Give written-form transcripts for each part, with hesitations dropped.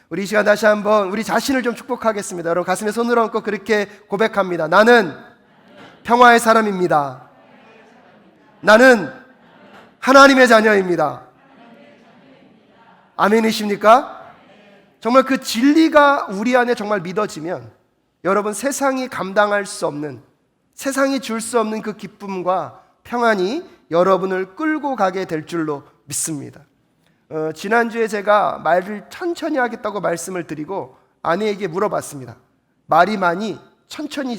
우리 이 시간 다시 한번 우리 자신을 좀 축복하겠습니다. 여러분 가슴에 손을 얹고 그렇게 고백합니다. 나는 평화의 사람입니다. 나는 하나님의 자녀입니다. 아멘이십니까? 정말 그 진리가 우리 안에 정말 믿어지면 여러분 세상이 감당할 수 없는, 세상이 줄 수 없는 그 기쁨과 평안이 여러분을 끌고 가게 될 줄로 믿습니다. 지난주에 제가 말을 천천히 하겠다고 말씀을 드리고 아내에게 물어봤습니다. 말이 많이 천천히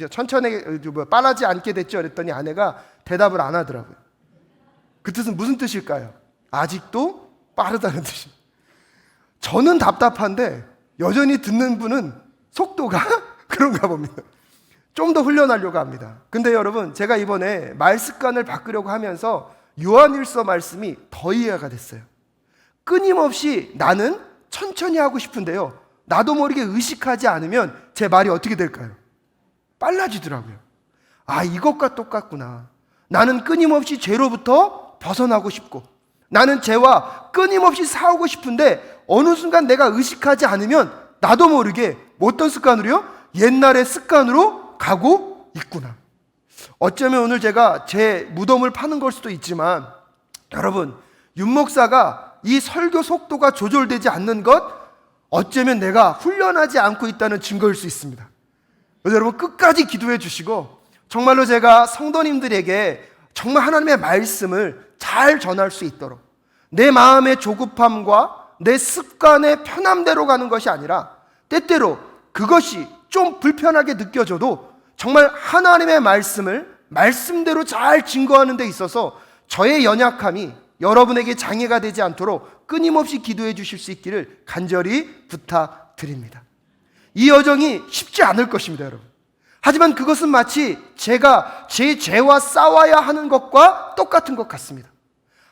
천천히 빠르지 않게 됐죠? 그랬더니 아내가 대답을 안 하더라고요. 그 뜻은 무슨 뜻일까요? 아직도 빠르다는 뜻입니다. 저는 답답한데 여전히 듣는 분은 속도가 그런가 봅니다. 좀 더 훈련하려고 합니다. 근데 여러분, 제가 이번에 말 습관을 바꾸려고 하면서 요한일서 말씀이 더 이해가 됐어요. 끊임없이 나는 천천히 하고 싶은데요, 나도 모르게 의식하지 않으면 제 말이 어떻게 될까요? 빨라지더라고요. 아, 이것과 똑같구나. 나는 끊임없이 죄로부터 벗어나고 싶고, 나는 죄와 끊임없이 싸우고 싶은데 어느 순간 내가 의식하지 않으면 나도 모르게 어떤 습관으로요? 옛날의 습관으로 가고 있구나. 어쩌면 오늘 제가 제 무덤을 파는 걸 수도 있지만, 여러분, 윤 목사가 이 설교 속도가 조절되지 않는 것, 어쩌면 내가 훈련하지 않고 있다는 증거일 수 있습니다. 그래서 여러분 끝까지 기도해 주시고, 정말로 제가 성도님들에게 정말 하나님의 말씀을 잘 전할 수 있도록, 내 마음의 조급함과 내 습관의 편함대로 가는 것이 아니라 때때로 그것이 좀 불편하게 느껴져도 정말 하나님의 말씀을 말씀대로 잘 증거하는 데 있어서 저의 연약함이 여러분에게 장애가 되지 않도록 끊임없이 기도해 주실 수 있기를 간절히 부탁드립니다. 이 여정이 쉽지 않을 것입니다, 여러분. 하지만 그것은 마치 제가 제 죄와 싸워야 하는 것과 똑같은 것 같습니다.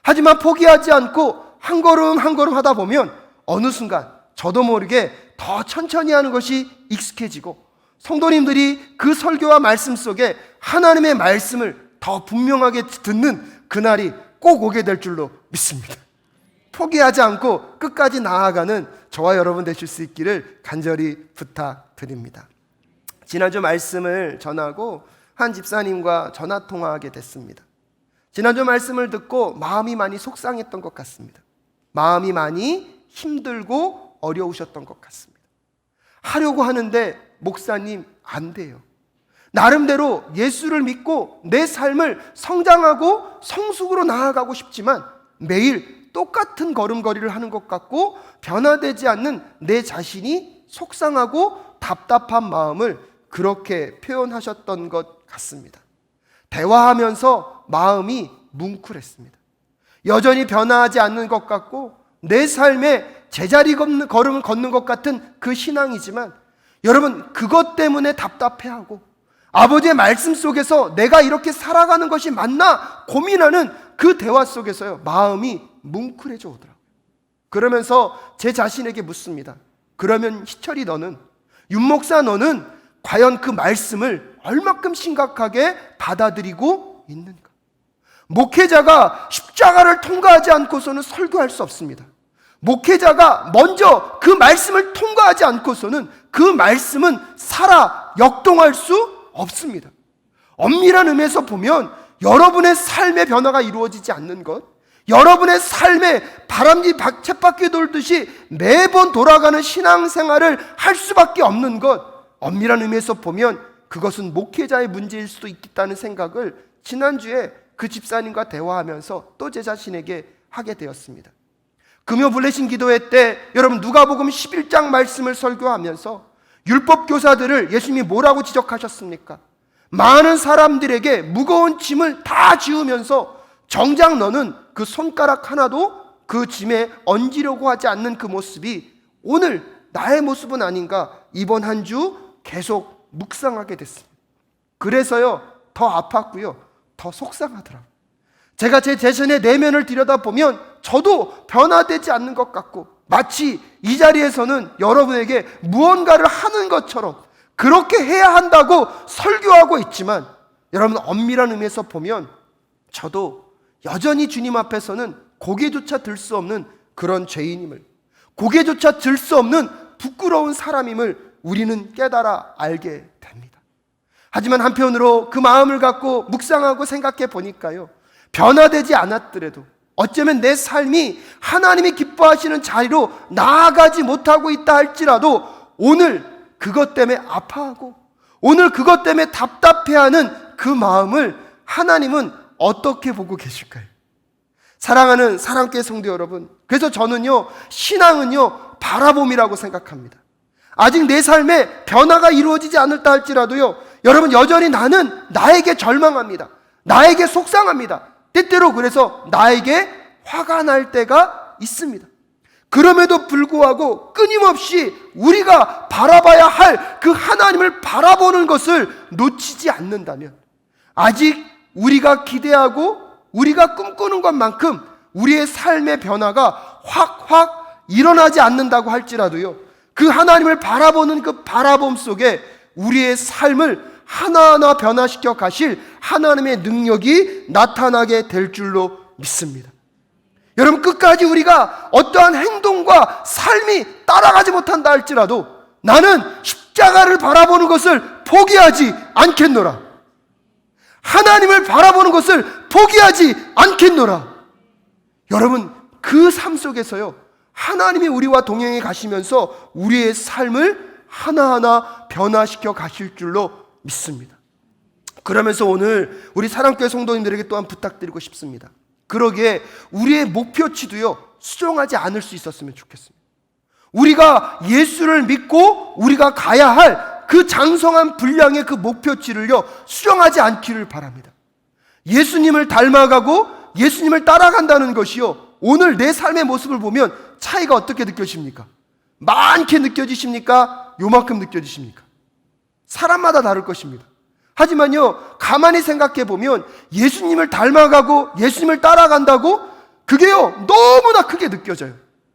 하지만 포기하지 않고 한 걸음 한 걸음 하다 보면 어느 순간 저도 모르게 더 천천히 하는 것이 익숙해지고, 성도님들이 그 설교와 말씀 속에 하나님의 말씀을 더 분명하게 듣는 그날이 꼭 오게 될 줄로 믿습니다. 포기하지 않고 끝까지 나아가는 저와 여러분 되실 수 있기를 간절히 부탁드립니다. 지난주 말씀을 전하고 한 집사님과 전화통화하게 됐습니다. 지난주 말씀을 듣고 마음이 많이 속상했던 것 같습니다. 마음이 많이 힘들고 어려우셨던 것 같습니다. 하려고 하는데 목사님 안 돼요. 나름대로 예수를 믿고 내 삶을 성장하고 성숙으로 나아가고 싶지만 매일 똑같은 걸음걸이를 하는 것 같고 변화되지 않는 내 자신이 속상하고 답답한 마음을 그렇게 표현하셨던 것 같습니다. 대화하면서 마음이 뭉클했습니다. 여전히 변화하지 않는 것 같고 내 삶에 제자리 걸음을 걷는 것 같은 그 신앙이지만, 여러분, 그것 때문에 답답해하고 아버지의 말씀 속에서 내가 이렇게 살아가는 것이 맞나 고민하는 그 대화 속에서요, 마음이 뭉클해져 오더라고요. 그러면서 제 자신에게 묻습니다. 그러면 희철이 너는, 윤 목사 너는 과연 그 말씀을 얼마큼 심각하게 받아들이고 있는가? 목회자가 십자가를 통과하지 않고서는 설교할 수 없습니다. 목회자가 먼저 그 말씀을 통과하지 않고서는 그 말씀은 살아 역동할 수 없습니다. 엄밀한 의미에서 보면 여러분의 삶의 변화가 이루어지지 않는 것, 여러분의 삶에 바람이 쳇바퀴 돌듯이 매번 돌아가는 신앙생활을 할 수밖에 없는 것, 엄밀한 의미에서 보면 그것은 목회자의 문제일 수도 있겠다는 생각을 지난주에 그 집사님과 대화하면서 또 제 자신에게 하게 되었습니다. 금요 블레싱 기도회 때 여러분 누가복음 11장 말씀을 설교하면서 율법 교사들을 예수님이 뭐라고 지적하셨습니까? 많은 사람들에게 무거운 짐을 다 지우면서 정작 너는 그 손가락 하나도 그 짐에 얹으려고 하지 않는 그 모습이 오늘 나의 모습은 아닌가, 이번 한 주 계속 묵상하게 됐습니다. 그래서요 더 아팠고요, 더 속상하더라고요. 제가 제 자신의 내면을 들여다보면 저도 변화되지 않는 것 같고, 마치 이 자리에서는 여러분에게 무언가를 하는 것처럼 그렇게 해야 한다고 설교하고 있지만, 여러분 엄밀한 의미에서 보면 저도 여전히 주님 앞에서는 고개조차 들 수 없는 그런 죄인임을, 고개조차 들 수 없는 부끄러운 사람임을 우리는 깨달아 알게 됩니다. 하지만 한편으로 그 마음을 갖고 묵상하고 생각해 보니까요, 변화되지 않았더라도 어쩌면 내 삶이 하나님이 기뻐하시는 자리로 나아가지 못하고 있다 할지라도 오늘 그것 때문에 아파하고 오늘 그것 때문에 답답해하는 그 마음을 하나님은 어떻게 보고 계실까요? 사랑하는 사랑교회 성도 여러분, 그래서 저는요, 신앙은요, 바라봄이라고 생각합니다. 아직 내 삶에 변화가 이루어지지 않았다 할지라도요, 여러분, 여전히 나는 나에게 절망합니다. 나에게 속상합니다. 때때로 그래서 나에게 화가 날 때가 있습니다. 그럼에도 불구하고 끊임없이 우리가 바라봐야 할 그 하나님을 바라보는 것을 놓치지 않는다면, 아직 우리가 기대하고 우리가 꿈꾸는 것만큼 우리의 삶의 변화가 확 일어나지 않는다고 할지라도요, 그 하나님을 바라보는 그 바라봄 속에 우리의 삶을 하나하나 변화시켜 가실 하나님의 능력이 나타나게 될 줄로 믿습니다. 여러분, 끝까지 우리가 어떠한 행동과 삶이 따라가지 못한다 할지라도 나는 십자가를 바라보는 것을 포기하지 않겠노라. 하나님을 바라보는 것을 포기하지 않겠노라. 여러분, 그 삶 속에서요, 하나님이 우리와 동행해 가시면서 우리의 삶을 하나하나 변화시켜 가실 줄로 믿습니다. 그러면서 오늘 우리 사랑교회 성도님들에게 또한 부탁드리고 싶습니다. 그러기에 우리의 목표치도요, 수정하지 않을 수 있었으면 좋겠습니다. 우리가 예수를 믿고 우리가 가야 할 그 장성한 분량의 그 목표치를요, 수정하지 않기를 바랍니다. 예수님을 닮아가고 예수님을 따라간다는 것이요, 오늘 내 삶의 모습을 보면 차이가 어떻게 느껴집니까? 많게 느껴지십니까? 요만큼 느껴지십니까? 사람마다 다를 것입니다. 하지만요, 가만히 생각해 보면 예수님을 닮아가고 예수님을 따라간다고 그게요, 너무나 크게 느껴져요.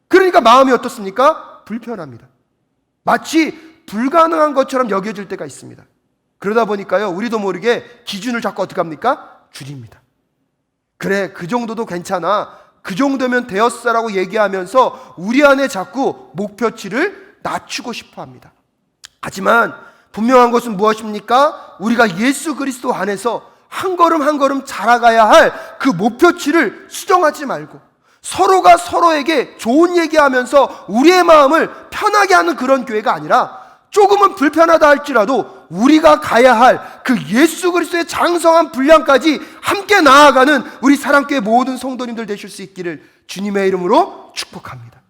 그러니까 마음이 어떻습니까? 불편합니다. 마치 불가능한 것처럼 여겨질 때가 있습니다. 그러다 보니까요, 우리도 모르게 기준을 자꾸 어떻게 합니까? 줄입니다. 그래, 그 정도도 괜찮아, 그 정도면 되었어라고 얘기하면서 우리 안에 자꾸 목표치를 낮추고 싶어 합니다. 하지만 분명한 것은 무엇입니까? 우리가 예수 그리스도 안에서 한 걸음 한 걸음 자라가야 할 그 목표치를 수정하지 말고 서로가 서로에게 좋은 얘기하면서 우리의 마음을 편하게 하는 그런 교회가 아니라, 조금은 불편하다 할지라도 우리가 가야 할 그 예수 그리스도의 장성한 분량까지 함께 나아가는 우리 사랑교회 모든 성도님들 되실 수 있기를 주님의 이름으로 축복합니다.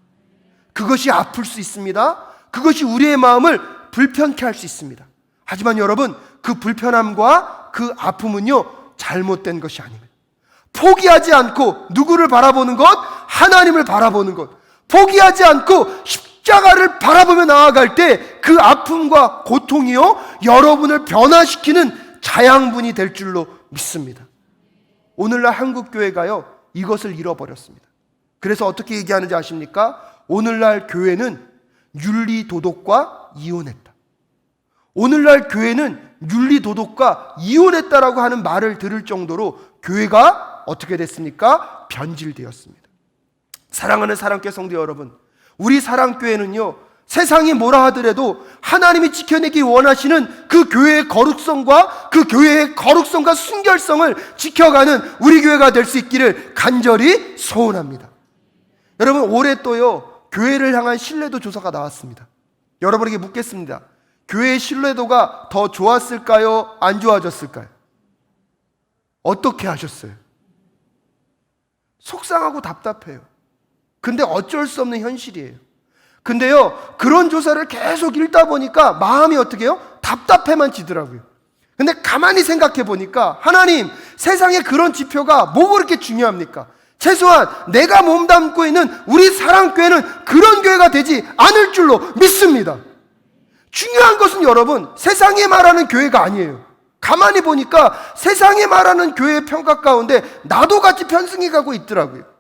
그것이 아플 수 있습니다. 그것이 우리의 마음을 불편케 할 수 있습니다. 하지만 여러분, 그 불편함과 그 아픔은요, 잘못된 것이 아닙니다. 포기하지 않고 누구를 바라보는 것? 하나님을 바라보는 것. 포기하지 않고 십자가를 바라보며 나아갈 때 그 아픔과 고통이요, 여러분을 변화시키는 자양분이 될 줄로 믿습니다. 오늘날 한국교회가요, 이것을 잃어버렸습니다. 그래서 어떻게 얘기하는지 아십니까? 오늘날 교회는 윤리도덕과 이혼했다. 오늘날 교회는 윤리도덕과 이혼했다라고 하는 말을 들을 정도로 교회가 어떻게 됐습니까? 변질되었습니다. 사랑하는 사랑교회 성도 여러분, 우리 사랑교회는요, 세상이 뭐라 하더라도 하나님이 지켜내기 원하시는 그 교회의 거룩성과 그 교회의 거룩성과 순결성을 지켜가는 우리 교회가 될 수 있기를 간절히 소원합니다. 여러분, 올해 또요, 교회를 향한 신뢰도 조사가 나왔습니다. 여러분에게 묻겠습니다. 교회의 신뢰도가 더 좋았을까요? 안 좋아졌을까요? 어떻게 하셨어요? 속상하고 답답해요. 근데 어쩔 수 없는 현실이에요. 근데요, 그런 조사를 계속 읽다 보니까 마음이 어떻게 해요? 답답해만 지더라고요. 근데 가만히 생각해 보니까, 하나님, 세상에 그런 지표가 뭐가 그렇게 중요합니까? 최소한 내가 몸담고 있는 우리 사랑교회는 그런 교회가 되지 않을 줄로 믿습니다. 중요한 것은 여러분, 세상에 말하는 교회가 아니에요. 가만히 보니까 세상에 말하는 교회의 평가 가운데 나도 같이 편승해 가고 있더라고요.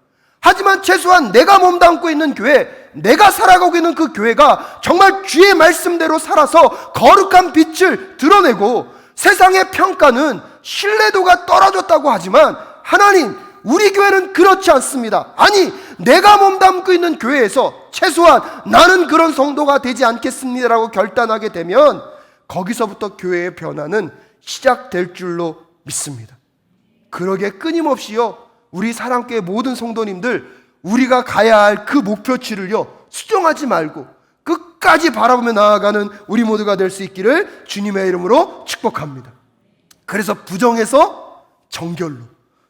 하지만 최소한 내가 몸담고 있는 교회, 내가 살아가고 있는 그 교회가 정말 주의 말씀대로 살아서 거룩한 빛을 드러내고, 세상의 평가는 신뢰도가 떨어졌다고 하지만 하나님, 우리 교회는 그렇지 않습니다. 아니, 내가 몸담고 있는 교회에서 최소한 나는 그런 성도가 되지 않겠습니다라고 결단하게 되면 거기서부터 교회의 변화는 시작될 줄로 믿습니다. 그러게 끊임없이요, 우리 사랑교회 모든 성도님들, 우리가 가야 할 그 목표치를요 수정하지 말고 끝까지 바라보며 나아가는 우리 모두가 될 수 있기를 주님의 이름으로 축복합니다. 그래서 부정에서 정결로,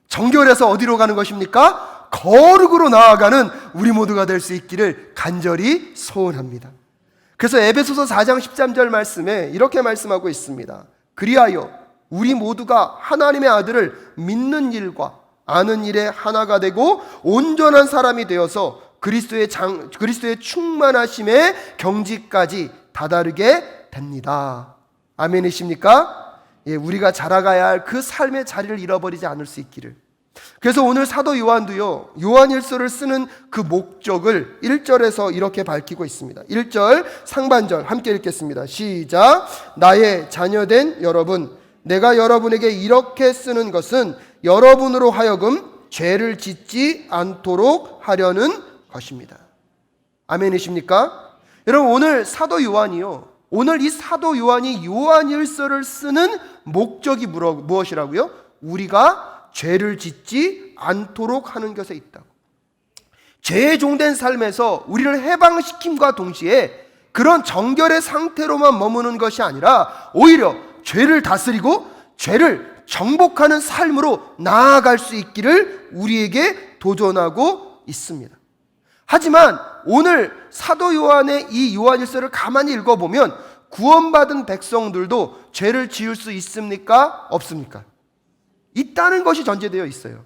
정결에서 어디로 가는 것입니까? 거룩으로 나아가는 우리 모두가 될 수 있기를 간절히 소원합니다. 그래서 에베소서 4장 13절 말씀에 이렇게 말씀하고 있습니다. 그리하여 우리 모두가 하나님의 아들을 믿는 일과 아는 일에 하나가 되고 온전한 사람이 되어서 그리스도의 충만하심의 경지까지 다다르게 됩니다. 아멘이십니까? 예, 우리가 자라가야 할 그 삶의 자리를 잃어버리지 않을 수 있기를. 그래서 오늘 사도 요한도요, 요한일서를 쓰는 그 목적을 1절에서 이렇게 밝히고 있습니다. 1절 상반절 함께 읽겠습니다. 시작. 나의 자녀된 여러분, 내가 여러분에게 이렇게 쓰는 것은 여러분으로 하여금 죄를 짓지 않도록 하려는 것입니다. 아멘이십니까? 여러분, 오늘 사도 요한이요, 오늘 이 사도 요한이 요한일서를 쓰는 목적이 무엇이라고요? 우리가 죄를 짓지 않도록 하는 것에 있다고. 죄의 종된 삶에서 우리를 해방시킴과 동시에 그런 정결의 상태로만 머무는 것이 아니라 오히려 죄를 다스리고 죄를 정복하는 삶으로 나아갈 수 있기를 우리에게 도전하고 있습니다. 하지만 오늘 사도 요한의 이 요한일서를 가만히 읽어보면 구원받은 백성들도 죄를 지을 수 있습니까? 없습니까? 있다는 것이 전제되어 있어요.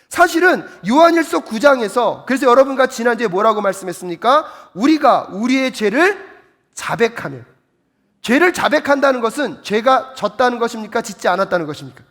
사실은 요한일서 9장에서, 그래서 여러분과 지난주에 뭐라고 말씀했습니까? 우리가 우리의 죄를 자백하며, 죄를 자백한다는 것은 죄가 졌다는 것입니까? 짓지 않았다는 것입니까?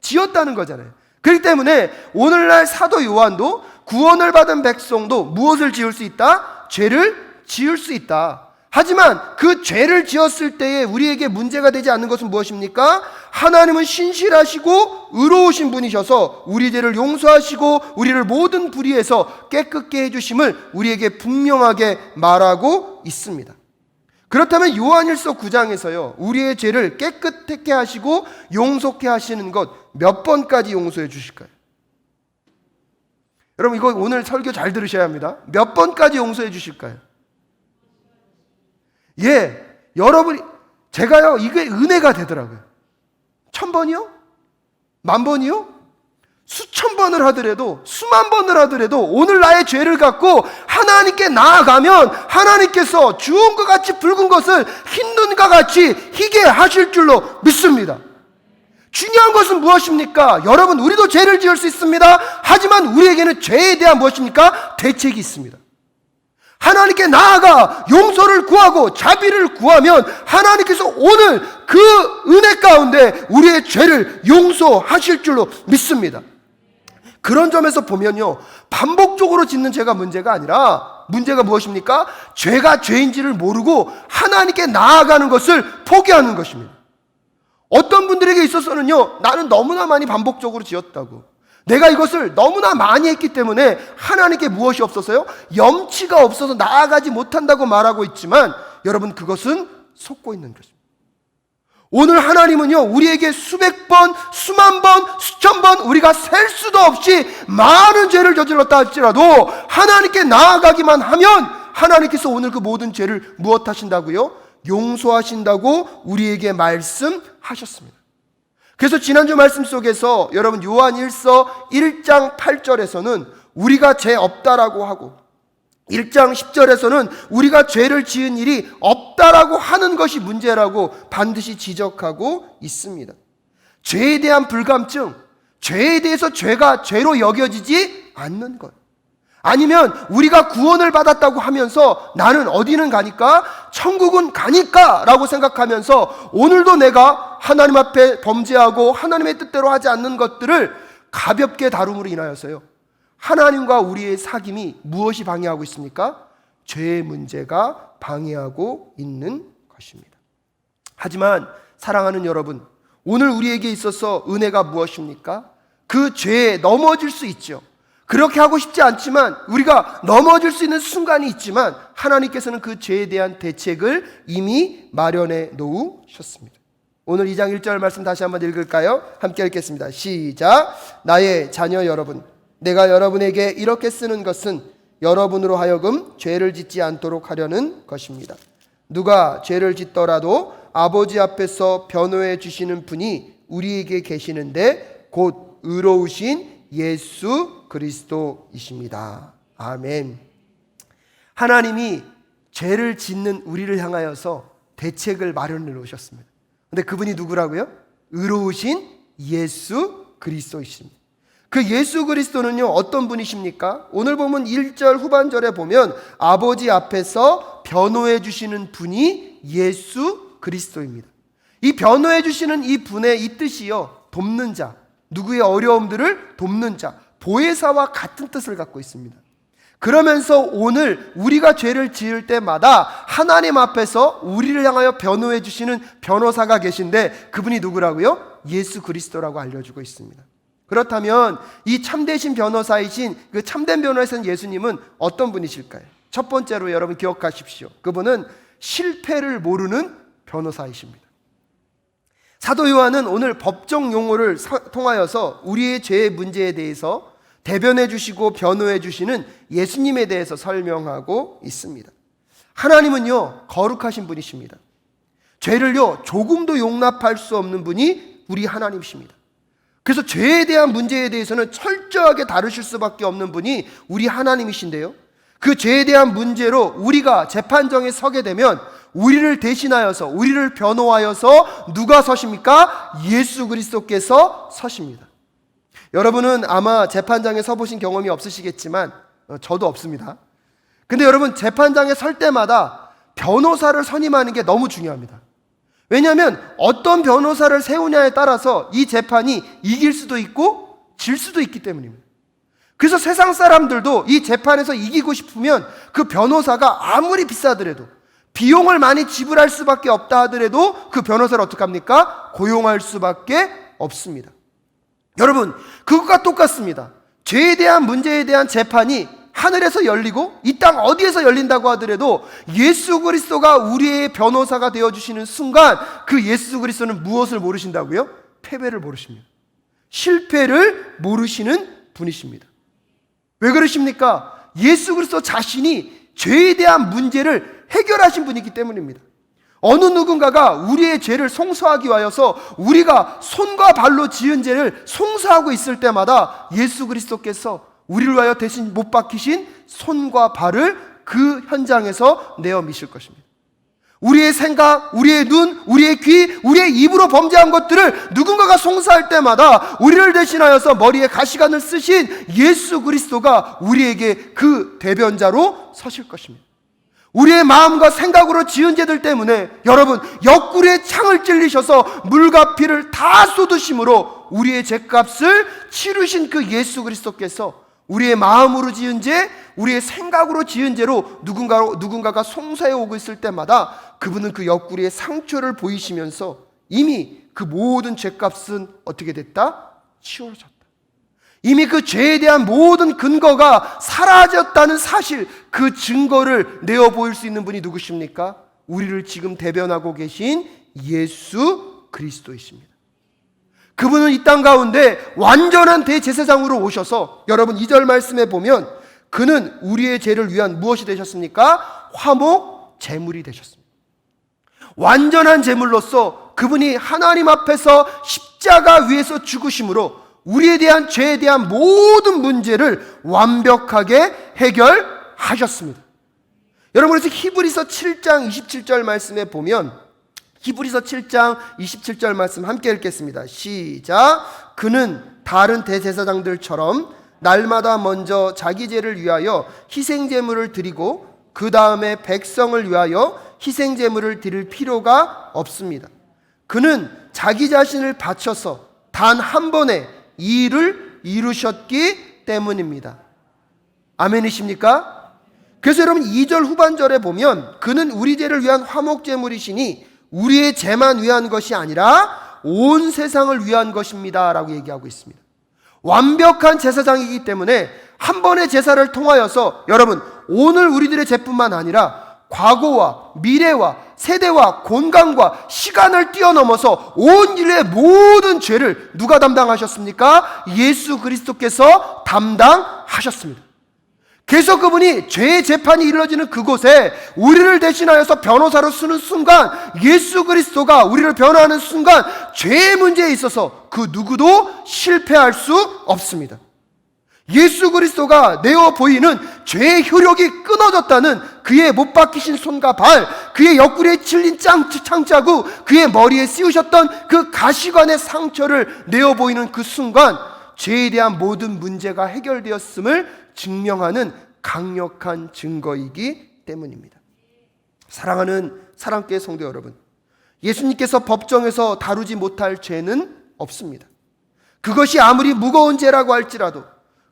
지었다는 거잖아요. 그렇기 때문에 오늘날 사도 요한도 구원을 받은 백성도 무엇을 지을 수 있다? 죄를 지을 수 있다. 하지만 그 죄를 지었을 때에 우리에게 문제가 되지 않는 것은 무엇입니까? 하나님은 신실하시고 의로우신 분이셔서 우리 죄를 용서하시고 우리를 모든 불의에서 깨끗게 해주심을 우리에게 분명하게 말하고 있습니다. 그렇다면 요한일서 9장에서요, 우리의 죄를 깨끗하게 하시고 용서케 하시는 것 몇 번까지 용서해 주실까요? 여러분, 이거 오늘 설교 잘 들으셔야 합니다. 몇 번까지 용서해 주실까요? 예, 여러분이, 제가요, 이게 은혜가 되더라고요. 1000번이요? 10,000번이요? 수천 번을 하더라도, 수만 번을 하더라도 오늘 나의 죄를 갖고 하나님께 나아가면 하나님께서 주홍 것 같이 붉은 것을 흰 눈과 같이 희게 하실 줄로 믿습니다. 중요한 것은 무엇입니까? 여러분, 우리도 죄를 지을 수 있습니다. 하지만 우리에게는 죄에 대한 무엇입니까? 대책이 있습니다. 하나님께 나아가 용서를 구하고 자비를 구하면 하나님께서 오늘 그 은혜 가운데 우리의 죄를 용서하실 줄로 믿습니다. 그런 점에서 보면요, 반복적으로 짓는 죄가 문제가 아니라 문제가 무엇입니까? 죄가 죄인지를 모르고 하나님께 나아가는 것을 포기하는 것입니다. 어떤 분들에게 있어서는요, 나는 너무나 많이 반복적으로 지었다고, 내가 이것을 너무나 많이 했기 때문에 하나님께 무엇이 없어서요? 염치가 없어서 나아가지 못한다고 말하고 있지만 여러분, 그것은 속고 있는 것입니다. 오늘 하나님은요, 우리에게 수백 번, 수만 번, 수천 번 우리가 셀 수도 없이 많은 죄를 저질렀다 할지라도 하나님께 나아가기만 하면 하나님께서 오늘 그 모든 죄를 무엇 하신다고요? 용서하신다고 우리에게 말씀하셨습니다. 그래서 지난주 말씀 속에서 여러분, 요한일서 1장 8절에서는 우리가 죄 없다라고 하고 1장 10절에서는 우리가 죄를 지은 일이 없다라고 하는 것이 문제라고 반드시 지적하고 있습니다. 죄에 대한 불감증, 죄에 대해서 죄가 죄로 여겨지지 않는 것, 아니면 우리가 구원을 받았다고 하면서 나는 어디는 가니까, 천국은 가니까 라고 생각하면서 오늘도 내가 하나님 앞에 범죄하고 하나님의 뜻대로 하지 않는 것들을 가볍게 다룸으로 인하여서요, 하나님과 우리의 사귐이 무엇이 방해하고 있습니까? 죄의 문제가 방해하고 있는 것입니다. 하지만 사랑하는 여러분, 오늘 우리에게 있어서 은혜가 무엇입니까? 그 죄에 넘어질 수 있죠. 그렇게 하고 싶지 않지만 우리가 넘어질 수 있는 순간이 있지만 하나님께서는 그 죄에 대한 대책을 이미 마련해 놓으셨습니다. 오늘 2장 1절 말씀 다시 한번 읽을까요? 함께 읽겠습니다. 시작. 나의 자녀 여러분, 내가 여러분에게 이렇게 쓰는 것은 여러분으로 하여금 죄를 짓지 않도록 하려는 것입니다. 누가 죄를 짓더라도 아버지 앞에서 변호해 주시는 분이 우리에게 계시는데 곧 의로우신 예수 그리스도이십니다. 아멘. 하나님이 죄를 짓는 우리를 향하여서 대책을 마련해 놓으셨습니다. 근데 그분이 누구라고요? 의로우신 예수 그리스도이십니다. 그 예수 그리스도는요, 어떤 분이십니까? 오늘 보면 1절 후반절에 보면 아버지 앞에서 변호해 주시는 분이 예수 그리스도입니다. 이 변호해 주시는 이 분의 이 뜻이요, 돕는 자, 누구의 어려움들을 돕는 자, 보혜사와 같은 뜻을 갖고 있습니다. 그러면서 오늘 우리가 죄를 지을 때마다 하나님 앞에서 우리를 향하여 변호해 주시는 변호사가 계신데 그분이 누구라고요? 예수 그리스도라고 알려주고 있습니다. 그렇다면 이 참되신 변호사이신 그 참된 변호사이신 예수님은 어떤 분이실까요? 첫 번째로 여러분 기억하십시오. 그분은 실패를 모르는 변호사이십니다. 사도 요한은 오늘 법정 용어를 통하여서 우리의 죄의 문제에 대해서 대변해 주시고 변호해 주시는 예수님에 대해서 설명하고 있습니다. 하나님은요, 거룩하신 분이십니다. 죄를요, 조금도 용납할 수 없는 분이 우리 하나님이십니다. 그래서 죄에 대한 문제에 대해서는 철저하게 다루실 수밖에 없는 분이 우리 하나님이신데요, 그 죄에 대한 문제로 우리가 재판정에 서게 되면 우리를 대신하여서 우리를 변호하여서 누가 서십니까? 예수 그리스도께서 서십니다. 여러분은 아마 재판장에 서보신 경험이 없으시겠지만 저도 없습니다. 근데 여러분, 재판장에 설 때마다 변호사를 선임하는 게 너무 중요합니다. 왜냐하면 어떤 변호사를 세우냐에 따라서 이 재판이 이길 수도 있고 질 수도 있기 때문입니다. 그래서 세상 사람들도 이 재판에서 이기고 싶으면 그 변호사가 아무리 비싸더라도, 비용을 많이 지불할 수밖에 없다 하더라도 그 변호사를 어떻게 합니까? 고용할 수밖에 없습니다. 여러분, 그것과 똑같습니다. 죄에 대한 문제에 대한 재판이 하늘에서 열리고 이 땅 어디에서 열린다고 하더라도 예수 그리스도가 우리의 변호사가 되어주시는 순간 그 예수 그리스도는 무엇을 모르신다고요? 패배를 모르십니다. 실패를 모르시는 분이십니다. 왜 그러십니까? 예수 그리스도 자신이 죄에 대한 문제를 해결하신 분이기 때문입니다. 어느 누군가가 우리의 죄를 송수하기 위하여서 우리가 손과 발로 지은 죄를 송수하고 있을 때마다 예수 그리스도께서 우리를 위하여 대신 못 박히신 손과 발을 그 현장에서 내어 미실 것입니다. 우리의 생각, 우리의 눈, 우리의 귀, 우리의 입으로 범죄한 것들을 누군가가 송사할 때마다 우리를 대신하여서 머리에 가시관을 쓰신 예수 그리스도가 우리에게 그 대변자로 서실 것입니다. 우리의 마음과 생각으로 지은 죄들 때문에 여러분, 옆구리에 창을 찔리셔서 물과 피를 다 쏟으심으로 우리의 죄값을 치르신 그 예수 그리스도께서 우리의 마음으로 지은 죄, 우리의 생각으로 지은 죄로 누군가가 송사해 오고 있을 때마다 그분은 그 옆구리에 상처를 보이시면서 이미 그 모든 죄값은 어떻게 됐다? 치워졌다. 이미 그 죄에 대한 모든 근거가 사라졌다는 사실, 그 증거를 내어 보일 수 있는 분이 누구십니까? 우리를 지금 대변하고 계신 예수 그리스도이십니다. 그분은 이 땅 가운데 완전한 대제사장으로 오셔서 여러분 2절 말씀에 보면 그는 우리의 죄를 위한 무엇이 되셨습니까? 화목 제물이 되셨습니다. 완전한 제물로서 그분이 하나님 앞에서 십자가 위에서 죽으심으로 우리에 대한 죄에 대한 모든 문제를 완벽하게 해결하셨습니다. 여러분, 그래서 히브리서 7장 27절 말씀에 보면 히브리서 7장 27절 말씀 함께 읽겠습니다. 시작. 그는 다른 대제사장들처럼 날마다 먼저 자기 죄를 위하여 희생제물을 드리고 그 다음에 백성을 위하여 희생제물을 드릴 필요가 없습니다. 그는 자기 자신을 바쳐서 단 한 번에 이 일을 이루셨기 때문입니다. 아멘이십니까? 그래서 여러분 2절 후반절에 보면 그는 우리 죄를 위한 화목제물이시니 우리의 죄만 위한 것이 아니라 온 세상을 위한 것입니다 라고 얘기하고 있습니다. 완벽한 제사장이기 때문에 한 번의 제사를 통하여서 여러분 오늘 우리들의 죄뿐만 아니라 과거와 미래와 세대와 공간과 시간을 뛰어넘어서 온 인류의 모든 죄를 누가 담당하셨습니까? 예수 그리스도께서 담당하셨습니다. 그래서 그분이 죄의 재판이 이루어지는 그곳에 우리를 대신하여서 변호사로 쓰는 순간, 예수 그리스도가 우리를 변호하는 순간 죄의 문제에 있어서 그 누구도 실패할 수 없습니다. 예수 그리스도가 내어 보이는 죄의 효력이 끊어졌다는 그의 못 박히신 손과 발, 그의 옆구리에 찔린 창자국, 그의 머리에 씌우셨던 그 가시관의 상처를 내어 보이는 그 순간 죄에 대한 모든 문제가 해결되었음을 증명하는 강력한 증거이기 때문입니다. 사랑하는 사랑교회 성도 여러분, 예수님께서 법정에서 다루지 못할 죄는 없습니다. 그것이 아무리 무거운 죄라고 할지라도,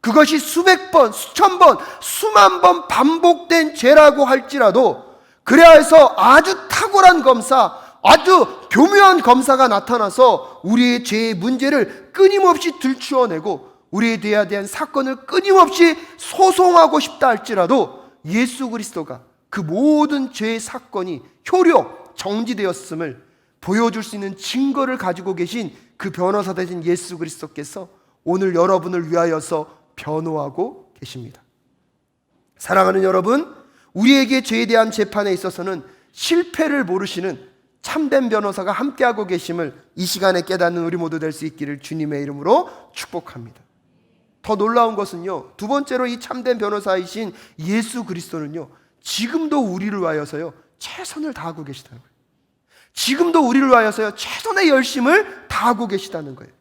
그것이 수백 번, 수천 번, 수만 번 반복된 죄라고 할지라도, 그래야 해서 아주 탁월한 검사, 아주 교묘한 검사가 나타나서 우리의 죄의 문제를 끊임없이 들추어내고 우리에 대한 사건을 끊임없이 소송하고 싶다 할지라도 예수 그리스도가 그 모든 죄의 사건이 효력, 정지되었음을 보여줄 수 있는 증거를 가지고 계신 그 변호사 되신 예수 그리스도께서 오늘 여러분을 위하여서 변호하고 계십니다. 사랑하는 여러분, 우리에게 죄에 대한 재판에 있어서는 실패를 모르시는 참된 변호사가 함께하고 계심을 이 시간에 깨닫는 우리 모두 될 수 있기를 주님의 이름으로 축복합니다. 더 놀라운 것은요, 두 번째로 이 참된 변호사이신 예수 그리스도는요, 지금도 우리를 위하여서요 최선을 다하고 계시다는 거예요. 지금도 우리를 위하여서요 최선의 열심을 다하고 계시다는 거예요.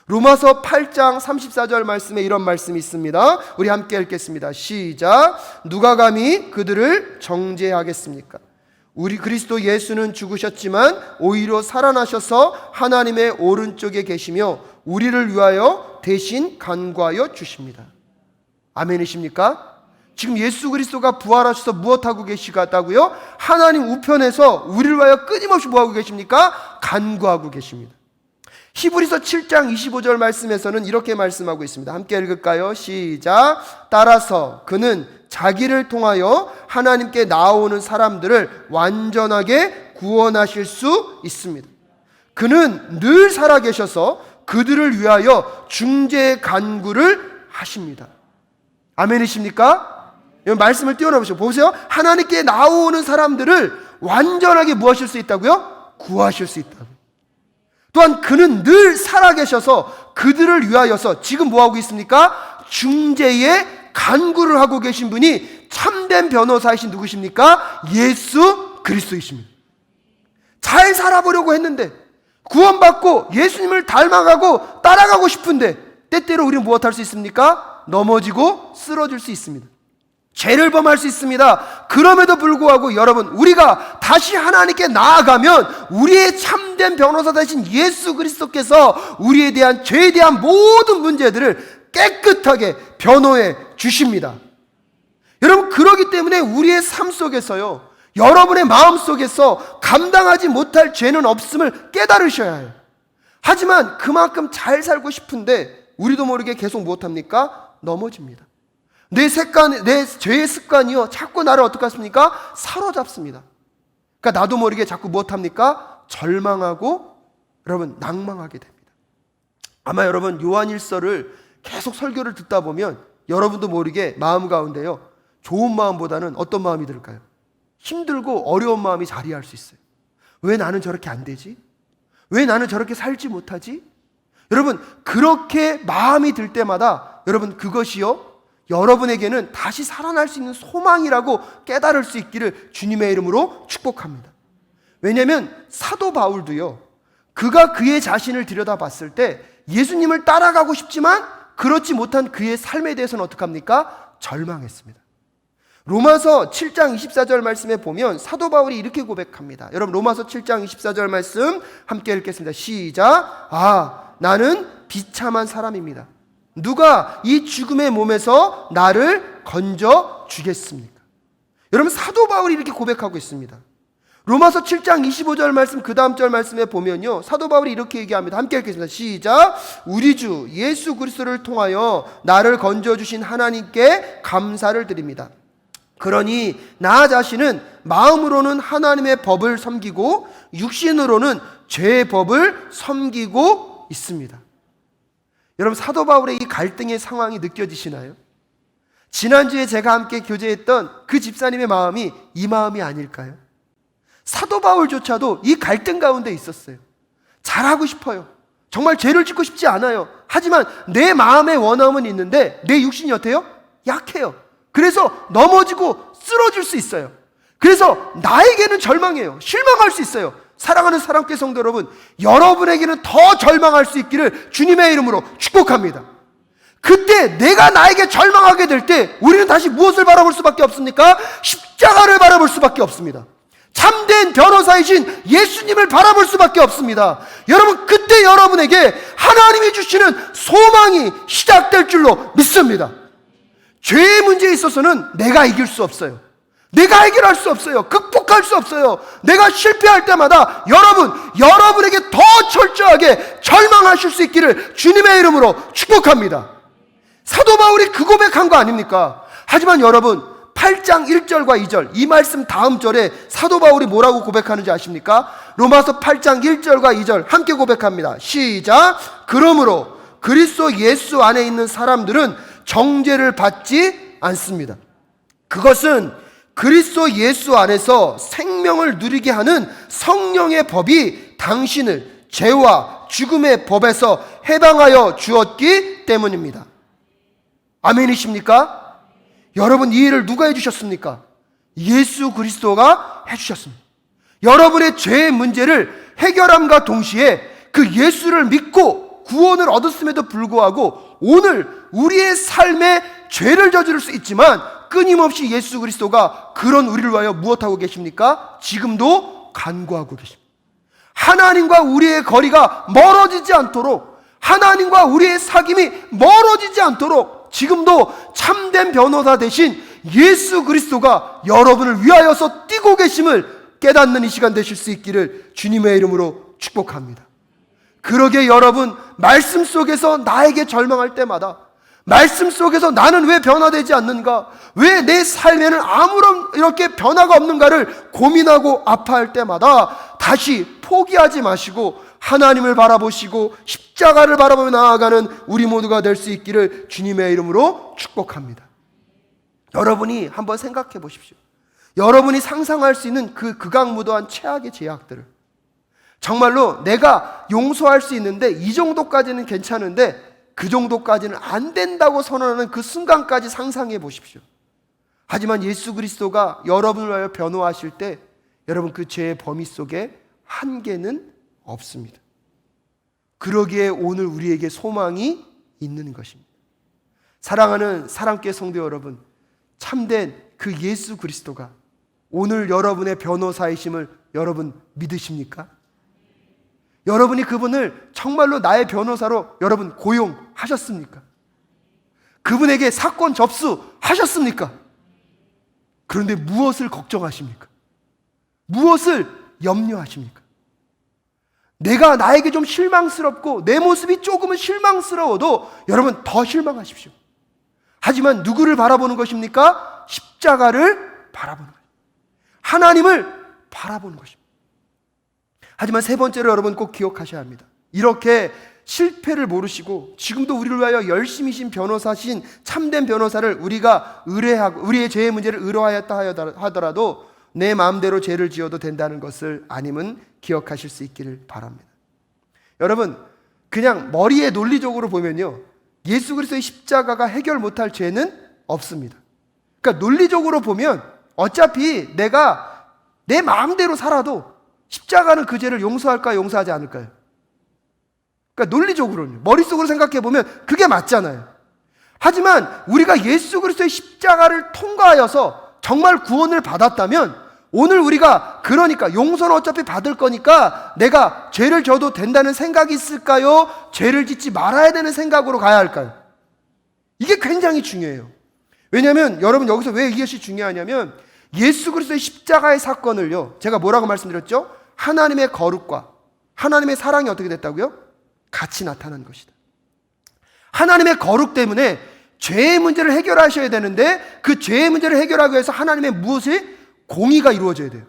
로마서 8장 34절 말씀에 이런 말씀이 있습니다. 우리 함께 읽겠습니다. 시작. 누가 감히 그들을 정죄하겠습니까? 우리 그리스도 예수는 죽으셨지만 오히려 살아나셔서 하나님의 오른쪽에 계시며 우리를 위하여 대신 간구하여 주십니다. 아멘이십니까? 지금 예수 그리스도가 부활하셔서 무엇하고 계시다고요? 하나님 우편에서 우리를 위하여 끊임없이 뭐하고 계십니까? 간구하고 계십니다. 히브리서 7장 25절 말씀에서는 이렇게 말씀하고 있습니다. 함께 읽을까요? 시작. 따라서 그는 자기를 통하여 하나님께 나아오는 사람들을 완전하게 구원하실 수 있습니다. 그는 늘 살아계셔서 그들을 위하여 중재 간구를 하십니다. 아멘이십니까? 이 말씀을 띄워놓으시고 보세요. 하나님께 나아오는 사람들을 완전하게 무엇하실 수 있다고요? 구하실 수 있다고. 또한 그는 늘 살아계셔서 그들을 위하여서 지금 뭐하고 있습니까? 중재의 간구를 하고 계신 분이 참된 변호사이신 누구십니까? 예수 그리스도이십니다. 잘 살아보려고 했는데, 구원받고 예수님을 닮아가고 따라가고 싶은데 때때로 우리는 무엇할 수 있습니까? 넘어지고 쓰러질 수 있습니다. 죄를 범할 수 있습니다. 그럼에도 불구하고 여러분, 우리가 다시 하나님께 나아가면 우리의 참된 변호사 되신 예수 그리스도께서 우리에 대한 죄에 대한 모든 문제들을 깨끗하게 변호해 주십니다. 여러분, 그러기 때문에 우리의 삶 속에서요, 여러분의 마음 속에서 감당하지 못할 죄는 없음을 깨달으셔야 해요. 하지만 그만큼 잘 살고 싶은데 우리도 모르게 계속 무엇합니까? 넘어집니다. 내 죄의 습관이요 자꾸 나를 어떻게 하십니까? 사로잡습니다. 그러니까 나도 모르게 자꾸 무엇합니까? 절망하고 여러분 낭망하게 됩니다. 아마 여러분 요한일서를 계속 설교를 듣다 보면 여러분도 모르게 마음 가운데요 좋은 마음보다는 어떤 마음이 들까요? 힘들고 어려운 마음이 자리할 수 있어요. 왜 나는 저렇게 안 되지? 왜 나는 저렇게 살지 못하지? 여러분, 그렇게 마음이 들 때마다 여러분 그것이요 여러분에게는 다시 살아날 수 있는 소망이라고 깨달을 수 있기를 주님의 이름으로 축복합니다. 왜냐하면 사도 바울도요, 그가 그의 자신을 들여다봤을 때 예수님을 따라가고 싶지만 그렇지 못한 그의 삶에 대해서는 어떡합니까? 절망했습니다. 로마서 7장 24절 말씀에 보면 사도 바울이 이렇게 고백합니다. 여러분, 로마서 7장 24절 말씀 함께 읽겠습니다. 시작. 나는 비참한 사람입니다. 누가 이 죽음의 몸에서 나를 건져 주겠습니까? 여러분, 사도 바울이 이렇게 고백하고 있습니다. 로마서 7장 25절 말씀 그 다음 절 말씀에 보면요, 사도 바울이 이렇게 얘기합니다. 함께 읽겠습니다. 시작. 우리 주 예수 그리스도를 통하여 나를 건져주신 하나님께 감사를 드립니다. 그러니 나 자신은 마음으로는 하나님의 법을 섬기고 육신으로는 죄의 법을 섬기고 있습니다. 여러분, 사도 바울의 이 갈등의 상황이 느껴지시나요? 지난주에 제가 함께 교제했던 그 집사님의 마음이 이 마음이 아닐까요? 사도 바울조차도 이 갈등 가운데 있었어요. 잘하고 싶어요. 정말 죄를 짓고 싶지 않아요. 하지만 내 마음의 원함은 있는데 내 육신이 어때요? 약해요. 그래서 넘어지고 쓰러질 수 있어요. 그래서 나에게는 절망해요. 실망할 수 있어요. 사랑하는 사랑교회 성도 여러분, 여러분에게는 더 절망할 수 있기를 주님의 이름으로 축복합니다. 그때 내가 나에게 절망하게 될 때 우리는 다시 무엇을 바라볼 수밖에 없습니까? 십자가를 바라볼 수밖에 없습니다. 참된 변호사이신 예수님을 바라볼 수밖에 없습니다. 여러분, 그때 여러분에게 하나님이 주시는 소망이 시작될 줄로 믿습니다. 죄의 문제에 있어서는 내가 이길 수 없어요. 내가 해결할 수 없어요. 극복할 수 없어요. 내가 실패할 때마다 여러분에게 더 철저하게 절망하실 수 있기를 주님의 이름으로 축복합니다. 사도 바울이 그 고백한 거 아닙니까? 하지만 여러분, 8장 1절과 2절 이 말씀 다음 절에 사도 바울이 뭐라고 고백하는지 아십니까? 로마서 8장 1절과 2절 함께 고백합니다. 시작. 그러므로 그리스도 예수 안에 있는 사람들은 정죄를 받지 않습니다. 그것은 그리스도 예수 안에서 생명을 누리게 하는 성령의 법이 당신을 죄와 죽음의 법에서 해방하여 주었기 때문입니다. 아멘이십니까? 여러분, 이 일을 누가 해주셨습니까? 예수 그리스도가 해주셨습니다. 여러분의 죄의 문제를 해결함과 동시에 그 예수를 믿고 구원을 얻었음에도 불구하고 오늘 우리의 삶에 죄를 저지를 수 있지만 끊임없이 예수 그리스도가 그런 우리를 위하여 무엇하고 계십니까? 지금도 간구하고 계십니다. 하나님과 우리의 거리가 멀어지지 않도록, 하나님과 우리의 사귐이 멀어지지 않도록 지금도 참된 변호사 대신 예수 그리스도가 여러분을 위하여서 뛰고 계심을 깨닫는 이 시간 되실 수 있기를 주님의 이름으로 축복합니다. 그러게 여러분, 말씀 속에서 나에게 절망할 때마다, 말씀 속에서 나는 왜 변화되지 않는가, 왜 내 삶에는 아무런 이렇게 변화가 없는가를 고민하고 아파할 때마다 다시 포기하지 마시고 하나님을 바라보시고 십자가를 바라보며 나아가는 우리 모두가 될 수 있기를 주님의 이름으로 축복합니다. 여러분이 한번 생각해 보십시오. 여러분이 상상할 수 있는 그 극악무도한 최악의 죄악들을 정말로 내가 용서할 수 있는데 이 정도까지는 괜찮은데 그 정도까지는 안 된다고 선언하는 그 순간까지 상상해 보십시오. 하지만 예수 그리스도가 여러분을 위하여 변호하실 때 여러분, 그 죄의 범위 속에 한계는 없습니다. 그러기에 오늘 우리에게 소망이 있는 것입니다. 사랑하는 사랑교회 성도 여러분, 참된 그 예수 그리스도가 오늘 여러분의 변호사이심을 여러분 믿으십니까? 여러분이 그분을 정말로 나의 변호사로 여러분 고용하셨습니까? 그분에게 사건 접수하셨습니까? 그런데 무엇을 걱정하십니까? 무엇을 염려하십니까? 내가 나에게 좀 실망스럽고 내 모습이 조금은 실망스러워도 여러분 더 실망하십시오. 하지만 누구를 바라보는 것입니까? 십자가를 바라보는 것입니다. 하나님을 바라보는 것입니다. 하지만 세 번째로 여러분 꼭 기억하셔야 합니다. 이렇게 실패를 모르시고 지금도 우리를 위하여 열심히신 변호사신 참된 변호사를 우리가 의뢰하고 우리의 죄의 문제를 의뢰하였다 하더라도 내 마음대로 죄를 지어도 된다는 것을 아님은 기억하실 수 있기를 바랍니다. 여러분, 그냥 머리에 논리적으로 보면요, 예수 그리스도의 십자가가 해결 못할 죄는 없습니다. 그러니까 논리적으로 보면 어차피 내가 내 마음대로 살아도 십자가는 그 죄를 용서할까요, 용서하지 않을까요? 그러니까 논리적으로는, 머릿속으로 생각해 보면 그게 맞잖아요. 하지만 우리가 예수 그리스도의 십자가를 통과하여서 정말 구원을 받았다면 오늘 우리가 그러니까 용서는 어차피 받을 거니까 내가 죄를 져도 된다는 생각이 있을까요? 죄를 짓지 말아야 되는 생각으로 가야 할까요? 이게 굉장히 중요해요. 왜냐하면 여러분, 여기서 왜 이것이 중요하냐면 예수 그리스도의 십자가의 사건을요, 제가 뭐라고 말씀드렸죠? 하나님의 거룩과 하나님의 사랑이 어떻게 됐다고요? 같이 나타난 것이다. 하나님의 거룩 때문에 죄의 문제를 해결하셔야 되는데, 그 죄의 문제를 해결하기 위해서 하나님의 무엇이? 공의가 이루어져야 돼요.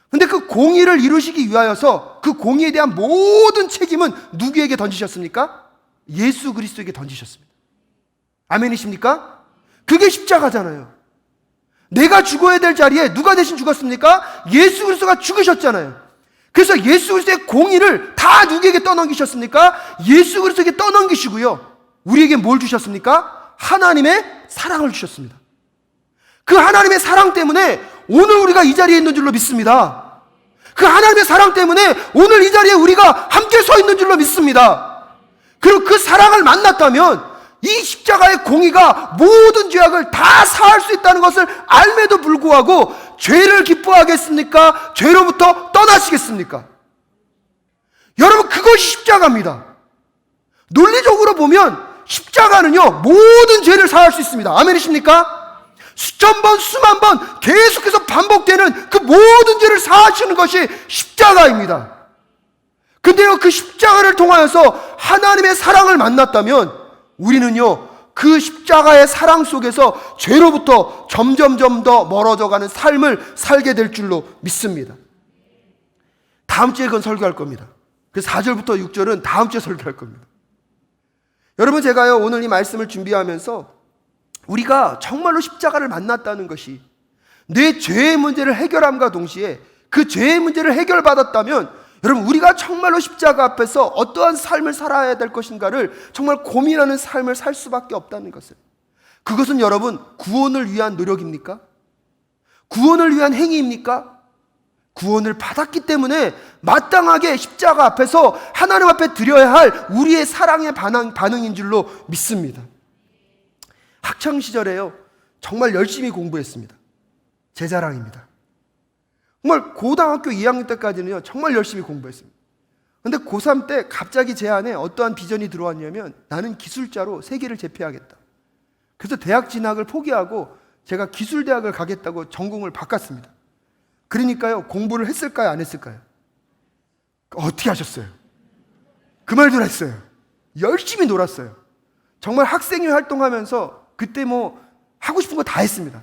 근데 그 공의를 이루시기 위하여서 그 공의에 대한 모든 책임은 누구에게 던지셨습니까? 예수 그리스도에게 던지셨습니다. 아멘이십니까? 그게 십자가잖아요. 내가 죽어야 될 자리에 누가 대신 죽었습니까? 예수 그리스도가 죽으셨잖아요. 그래서 예수 그리스도의 공의를 다 누구에게 떠넘기셨습니까? 예수 그리스도에게 떠넘기시고요, 우리에게 뭘 주셨습니까? 하나님의 사랑을 주셨습니다. 그 하나님의 사랑 때문에 오늘 우리가 이 자리에 있는 줄로 믿습니다. 그 하나님의 사랑 때문에 오늘 이 자리에 우리가 함께 서 있는 줄로 믿습니다. 그리고 그 사랑을 만났다면 이 십자가의 공의가 모든 죄악을 다 사할 수 있다는 것을 알매도 불구하고 죄를 기뻐하겠습니까? 죄로부터 떠나시겠습니까? 여러분, 그것이 십자가입니다. 논리적으로 보면 십자가는요, 모든 죄를 사할 수 있습니다. 아멘이십니까? 수천 번, 수만 번 계속해서 반복되는 그 모든 죄를 사하시는 것이 십자가입니다. 근데요, 그 십자가를 통하여서 하나님의 사랑을 만났다면 우리는요, 그 십자가의 사랑 속에서 죄로부터 점점점 더 멀어져가는 삶을 살게 될 줄로 믿습니다. 다음 주에 그건 설교할 겁니다. 그래서 4절부터 6절은 다음 주에 설교할 겁니다. 여러분, 제가요, 오늘 이 말씀을 준비하면서 우리가 정말로 십자가를 만났다는 것이 내 죄의 문제를 해결함과 동시에 그 죄의 문제를 해결받았다면, 여러분, 우리가 정말로 십자가 앞에서 어떠한 삶을 살아야 될 것인가를 정말 고민하는 삶을 살 수밖에 없다는 것을. 그것은 여러분, 구원을 위한 노력입니까? 구원을 위한 행위입니까? 구원을 받았기 때문에 마땅하게 십자가 앞에서 하나님 앞에 드려야 할 우리의 사랑의 반응인 줄로 믿습니다. 학창시절에요, 정말 열심히 공부했습니다. 제 자랑입니다. 정말 고등학교 2학년 때까지는요, 정말 열심히 공부했습니다. 근데 고3 때 갑자기 제 안에 어떠한 비전이 들어왔냐면, 나는 기술자로 세계를 제패하겠다. 그래서 대학 진학을 포기하고 제가 기술대학을 가겠다고 전공을 바꿨습니다. 그러니까요, 공부를 했을까요, 안 했을까요? 어떻게 하셨어요? 그 말도 했어요. 열심히 놀았어요. 정말 학생회 활동하면서 그때 뭐 하고 싶은 거 다 했습니다.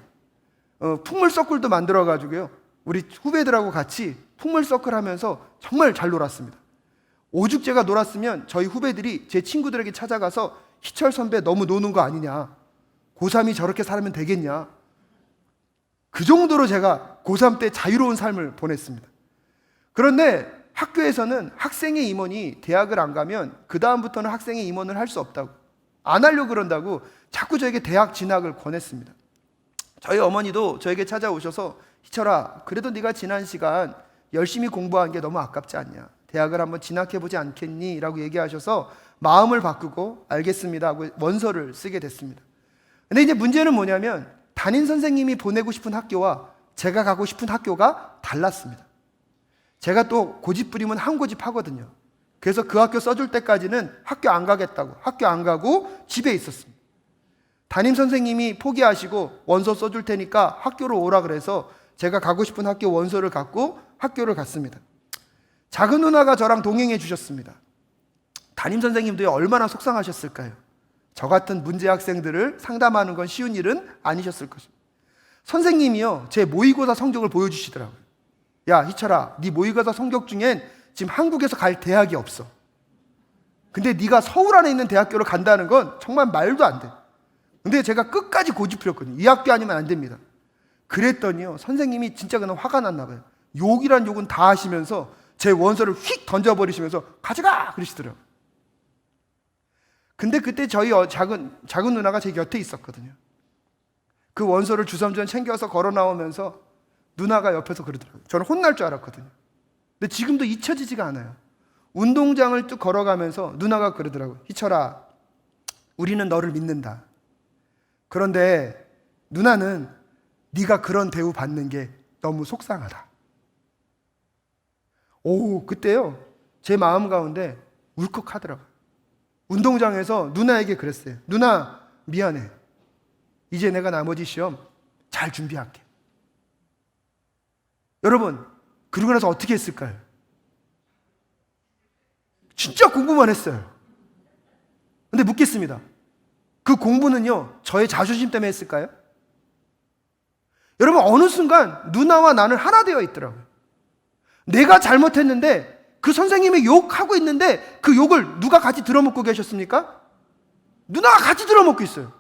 풍물 서클도 만들어가지고요, 우리 후배들하고 같이 풍물 서클 하면서 정말 잘 놀았습니다. 오죽 제가 놀았으면 저희 후배들이 제 친구들에게 찾아가서 희철 선배 너무 노는 거 아니냐, 고3이 저렇게 살면 되겠냐, 그 정도로 제가 고3 때 자유로운 삶을 보냈습니다. 그런데 학교에서는 학생의 임원이 대학을 안 가면 그 다음부터는 학생의 임원을 할 수 없다고, 안 하려고 그런다고 자꾸 저에게 대학 진학을 권했습니다. 저희 어머니도 저에게 찾아오셔서, 희철아, 그래도 네가 지난 시간 열심히 공부한 게 너무 아깝지 않냐, 대학을 한번 진학해보지 않겠니? 라고 얘기하셔서 마음을 바꾸고 알겠습니다 하고 원서를 쓰게 됐습니다. 근데 이제 문제는 뭐냐면, 담임 선생님이 보내고 싶은 학교와 제가 가고 싶은 학교가 달랐습니다. 제가 또 고집부리면 한 고집 하거든요. 그래서 그 학교 써줄 때까지는 학교 안 가겠다고, 학교 안 가고 집에 있었습니다. 담임 선생님이 포기하시고 원서 써줄 테니까 학교로 오라 그래서 제가 가고 싶은 학교 원서를 갖고 학교를 갔습니다. 작은 누나가 저랑 동행해 주셨습니다. 담임 선생님도 얼마나 속상하셨을까요? 저 같은 문제 학생들을 상담하는 건 쉬운 일은 아니셨을 것입니다. 선생님이요, 제 모의고사 성적을 보여주시더라고요. 야, 희철아, 네 모의고사 성적 중엔 지금 한국에서 갈 대학이 없어. 근데 네가 서울 안에 있는 대학교를 간다는 건 정말 말도 안 돼. 근데 제가 끝까지 고집 부렸거든요. 이 학교 아니면 안 됩니다. 그랬더니요, 선생님이 진짜 그냥 화가 났나 봐요. 욕이란 욕은 다 하시면서 제 원서를 휙 던져버리시면서 가져가! 그러시더라고요. 근데 그때 저희 작은 누나가 제 곁에 있었거든요. 그 원서를 주섬주섬 챙겨서 걸어 나오면서 누나가 옆에서 그러더라고요. 저는 혼날 줄 알았거든요. 근데 지금도 잊혀지지가 않아요. 운동장을 쭉 걸어가면서 누나가 그러더라고요. 희철아, 우리는 너를 믿는다. 그런데 누나는 네가 그런 대우 받는 게 너무 속상하다. 그때요, 제 마음 가운데 울컥하더라고요. 운동장에서 누나에게 그랬어요. 누나, 미안해. 이제 내가 나머지 시험 잘 준비할게. 여러분, 그러고 나서 어떻게 했을까요? 진짜 공부만 했어요. 근데 묻겠습니다. 그 공부는요, 저의 자존심 때문에 했을까요? 여러분, 어느 순간 누나와 나는 하나 되어 있더라고요. 내가 잘못했는데 그 선생님이 욕하고 있는데 그 욕을 누가 같이 들어먹고 계셨습니까? 누나가 같이 들어먹고 있어요.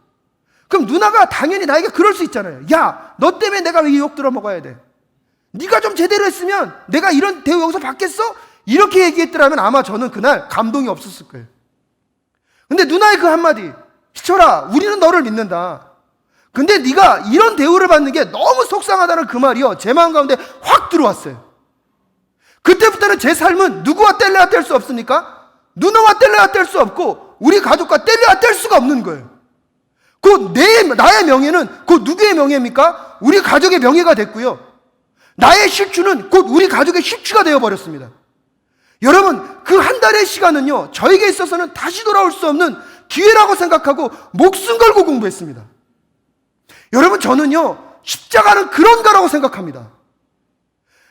그럼 누나가 당연히 나에게 그럴 수 있잖아요. 야, 너 때문에 내가 왜 이 욕 들어먹어야 돼? 네가 좀 제대로 했으면 내가 이런 대우 여기서 받겠어? 이렇게 얘기했더라면 아마 저는 그날 감동이 없었을 거예요. 근데 누나의 그 한마디, 희철아, 우리는 너를 믿는다. 근데 네가 이런 대우를 받는 게 너무 속상하다는 그 말이요, 제 마음 가운데 확 들어왔어요. 그때부터는 제 삶은 누구와 뗄래야 뗄 수 없습니까? 누나와 뗄래야 뗄 수 없고 우리 가족과 뗄래야 뗄 수가 없는 거예요. 나의 명예는 곧 누구의 명예입니까? 우리 가족의 명예가 됐고요, 나의 실추는 곧 우리 가족의 실추가 되어버렸습니다. 여러분, 그 한 달의 시간은요, 저에게 있어서는 다시 돌아올 수 없는 기회라고 생각하고 목숨 걸고 공부했습니다. 여러분, 저는요, 십자가는 그런 거라고 생각합니다.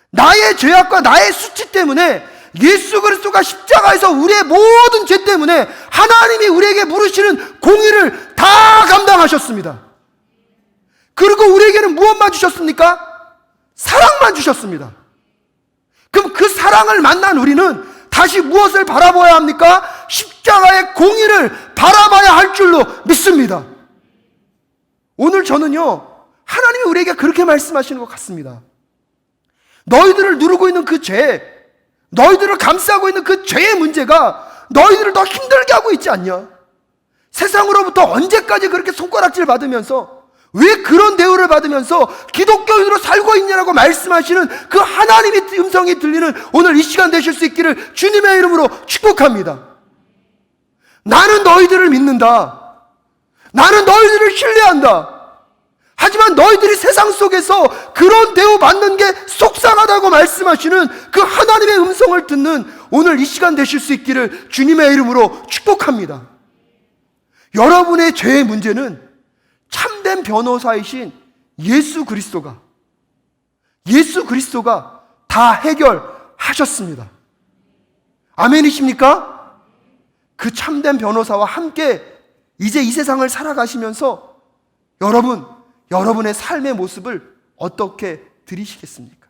나의 죄악과 나의 수치 때문에 예수 그리스도가 십자가에서 우리의 모든 죄 때문에 하나님이 우리에게 물으시는 공의를 다 감당하셨습니다. 그리고 우리에게는 무엇만 주셨습니까? 사랑만 주셨습니다. 그럼 그 사랑을 만난 우리는 다시 무엇을 바라봐야 합니까? 십자가의 공의를 바라봐야 할 줄로 믿습니다. 오늘 저는요, 하나님이 우리에게 그렇게 말씀하시는 것 같습니다. 너희들을 누르고 있는 그 죄, 너희들을 감싸고 있는 그 죄의 문제가 너희들을 더 힘들게 하고 있지 않냐? 세상으로부터 언제까지 그렇게 손가락질 받으면서, 왜 그런 대우를 받으면서 기독교인으로 살고 있냐라고 말씀하시는 그 하나님의 음성이 들리는 오늘 이 시간 되실 수 있기를 주님의 이름으로 축복합니다. 나는 너희들을 믿는다. 나는 너희들을 신뢰한다. 하지만 너희들이 세상 속에서 그런 대우 받는 게 속상하다고 말씀하시는 그 하나님의 음성을 듣는 오늘 이 시간 되실 수 있기를 주님의 이름으로 축복합니다. 여러분의 죄의 문제는 참된 변호사이신 예수 그리스도가 다 해결하셨습니다. 아멘이십니까? 그 참된 변호사와 함께 이제 이 세상을 살아가시면서 여러분의 삶의 모습을 어떻게 들이시겠습니까?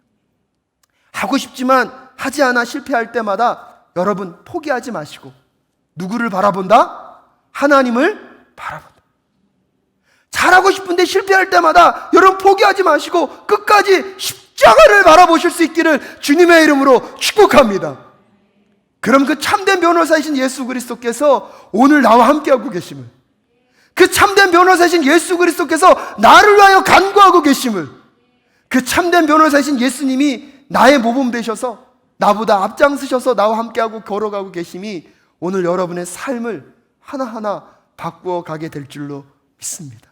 하고 싶지만 하지 않아 실패할 때마다 여러분 포기하지 마시고 누구를 바라본다? 하나님을 바라본다. 잘하고 싶은데 실패할 때마다 여러분 포기하지 마시고 끝까지 십자가를 바라보실 수 있기를 주님의 이름으로 축복합니다. 그럼 그 참된 변호사이신 예수 그리스도께서 오늘 나와 함께하고 계심을, 그 참된 변호사이신 예수 그리스도께서 나를 위하여 간구하고 계심을, 그 참된 변호사이신 예수님이 나의 모범 되셔서 나보다 앞장서셔서 나와 함께하고 걸어가고 계심이 오늘 여러분의 삶을 하나하나 바꾸어 가게 될 줄로 믿습니다.